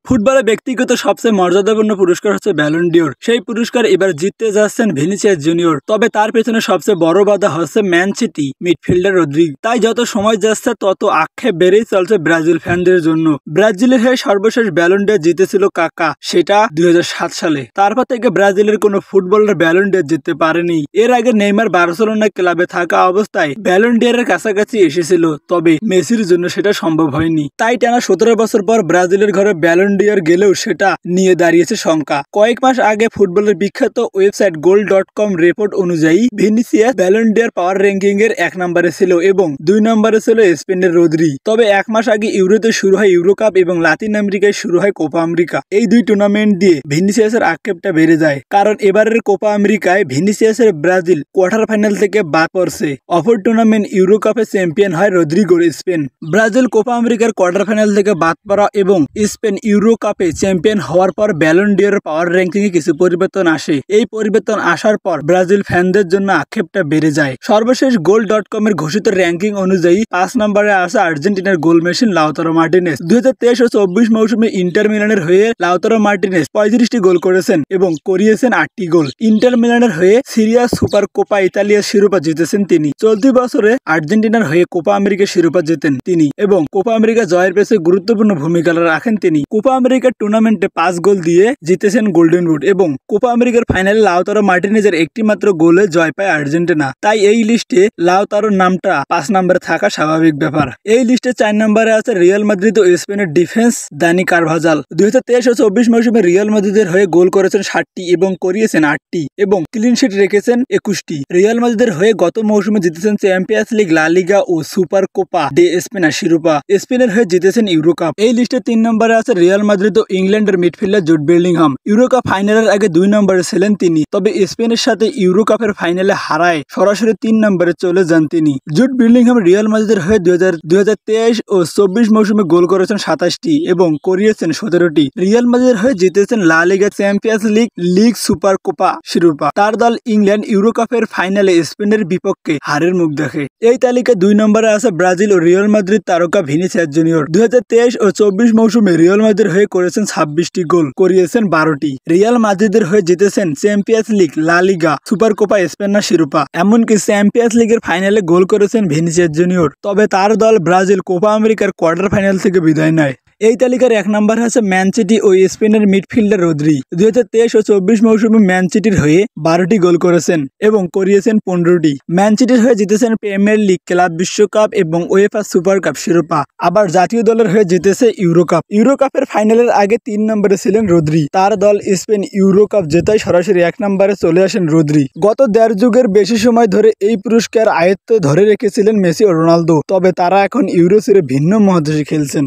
ফুটবলে ব্যক্তিগত সবচেয়ে মর্যাদাপূর্ণ পুরস্কার হচ্ছে ব্যালন ডিওর। সেই পুরস্কার এবার জিততে যাচ্ছেন ভিনিসিয়াস জুনিয়র। তবে তার পেছনে সবচেয়ে বড় বাধা হচ্ছে ম্যান সিটি মিডফিল্ডার রদ্রিগো। তাই যত সময় যাচ্ছে তত আক্ষেপ বেড়েই চলছে ব্রাজিল ফ্যানদের জন্য। ব্রাজিলের হয়ে সর্বশেষ ব্যালন ডিওর জিতেছিল কাকা, সেটা 2007 সালে। তারপর থেকে ব্রাজিলের কোনো ফুটবলার ব্যালন ডিওর জিততে পারেনি। এর আগে নেইমার বার্সেলোনা ক্লাবে থাকা অবস্থায় ব্যালন ডিওরের কাছাকাছি এসেছিল, তবে মেসির জন্য সেটা সম্ভব হয়নি। তাই টানা 17 বছর পর ব্রাজিলের ঘরে ব্যালন ডিওর গেলেও সেটা নিয়ে দাঁড়িয়েছে শঙ্কা। কয়েক মাস আগে ফুটবলের বিখ্যাত ওয়েবসাইট goal.com রিপোর্ট অনুযায়ী ভিনিসিয়াস ব্যালন ডিওর পাওয়ার র্যাঙ্কিং এর 1 নম্বরে ছিল এবং 2 নম্বরে ছিল স্পেনের রদ্রি। তবে এক মাস আগে ইউরোতে শুরু হয় ইউরো কাপ এবং লাতিন আমেরিকায় শুরু হয় কোপা আমেরিকা। এই দুই টুর্নামেন্ট দিয়ে ভিনিসিয়াসের আক্ষেপটা বেড়ে যায়, কারণ এবারের কোপা আমেরিকায় ভিনিসিয়াসের ব্রাজিল কোয়ার্টার ফাইনাল থেকে বাদ পড়ছে। অপর টুর্নামেন্ট ইউরো কাপে চ্যাম্পিয়ন হয় রদ্রিগোর স্পেন। ব্রাজিল কোপা আমেরিকার কোয়ার্টার ফাইনাল থেকে বাদ পড়া এবং স্পেন ইউরো কাপে চ্যাম্পিয়ন হওয়ার পর ব্যালন ডিওর পাওয়ার র্যাঙ্কিং এ কিছু পরিবর্তন আসে। এই পরিবর্তন আসার পর ব্রাজিল ফ্যানদের জন্য আক্ষেপটা বেড়ে যায়। সর্বশেষ goal.com এর ঘোষিত র্যাঙ্কিং অনুযায়ী 5 নম্বরে আছে আর্জেন্টিনার গোল মেশিন লাউতারো মার্টিনেজ। 2023 ও 24 মৌসুমে ইন্টার মিলানের হয়ে লাউতারো মার্টিনেজ 35টি গোল করেছেন এবং করিয়েছেন 8টি গোল। ইন্টার মিলানের হয়ে সিরিয়া সুপার কোপা ইতালিয়ার শিরোপা জিতেছেন তিনি। চলতি বছরে আর্জেন্টিনার হয়ে কোপা আমেরিকার শিরোপা জেতেন তিনি এবং কোপা আমেরিকা জয়ের পেছনে গুরুত্বপূর্ণ ভূমিকা রাখেন তিনি। কোপা আমেরিকার টুর্নামেন্টে 5 গোল দিয়ে জিতেছেন গোল্ডেন বুট এবং কোপা আমেরিকার ফাইনালে লাউতারো মার্টিনেজের একটি মাত্র গোলে জয় পায় আর্জেন্টিনা। তাই এই লিস্টে লাউতারোর নামটা 5 নম্বরে থাকা স্বাভাবিক ব্যাপার। এই লিস্টে 4 নম্বরে আছে রিয়াল মাদ্রিদ ও স্পেনের ডিফেন্স দানি কারভাজাল। 2023 ও 24 মৌসুমে রিয়াল মাদ্রিদের হয়ে গোল করেছেন 60টি এবং করিয়েছেন 8টি এবং ক্লিন শিট রেখেছেন 21টি। রিয়াল মাদ্রিদের হয়ে গত মৌসুমে জিতেছেন চ্যাম্পিয়ন্স লিগ, লা লিগা ও সুপার কোপা ডে স্পেনের শিরোপা। স্পেনের হয়ে জিতেছেন ইউরো কাপ। এই লিস্টে 3 নম্বরে আছে রিয়াল মাদ্রিদ ও ইংল্যান্ডের midfielder Jude Bellingham. Euro cup ফাইনালের আগে 2 নম্বরে ছিলেন তিনি, তবে স্পেনের সাথে ইউরো কাপের ফাইনালে হারায় সরাসরি 3 নম্বরে চলে যান তিনি। জুড বেলিংহাম রিয়াল মাদ্রিদের হয়ে 2023 ও 24 মৌসুমে গোল করেছেন 27টি এবং করিয়েছেন 17টি। রিয়াল মাদ্রিদের হয়ে জিতেছেন লা লিগা, চ্যাম্পিয়ন্স লিগ, সুপার কোপা শিরোপা। তার দল ইংল্যান্ড ইউরো কাপের ফাইনালে স্পেনের বিপক্ষে হারের মুখ দেখে। এই তালিকায় 2 নম্বরে আছে ব্রাজিল ও রিয়াল মাদ্রিদ তারকা ভিনিসিয়াস জুনিয়র। 2023 ও 24 মৌসুমে রিয়াল মাদ্রিদের হয়ে করেছেন 26টি গোল, করিয়েছেন 12টি। রিয়াল মাদ্রিদের হয়ে জিতেছেন চ্যাম্পিয়ন্স লিগ, লা লিগা, সুপার কোপা স্পেনের শিরোপা। এমনকি চ্যাম্পিয়ন্স লিগের ফাইনালে গোল করেছেন ভিনিসিয়াস জুনিয়র। তবে তার দল ব্রাজিল কোপা আমেরিকার কোয়ার্টার ফাইনাল থেকে বিদায় নেয়। এই তালিকার 1 নম্বরে আছে ম্যান সিটি ও স্পেনের মিডফিল্ডার রদ্রি। 2023 ও 24 মৌসুমে ম্যান সিটির হয়ে 12টি গোল করেছেন এবং করিয়েছেন 15টি। ম্যান সিটির হয়ে জিতেছেন প্রিমিয়ার লিগ, ক্লাব বিশ্বকাপ এবং উয়েফা সুপার কাপ শিরোপা। আবার জাতীয় দলের হয়ে জিতেছে ইউরো কাপ। ইউরো কাপের ফাইনালের আগে 3 নম্বরে ছিলেন রদ্রি। তার দল স্পেন ইউরো কাপ জেতায় সরাসরি 1 নম্বরে চলে আসেন রদ্রি। গত 1.5 যুগের বেশি সময় ধরে এই পুরস্কার আয়ত্তে ধরে রেখেছিলেন মেসি ও রোনালদো, তবে তারা এখন ইউরো ছেড়ে ভিন্ন মহাদেশে খেলছেন।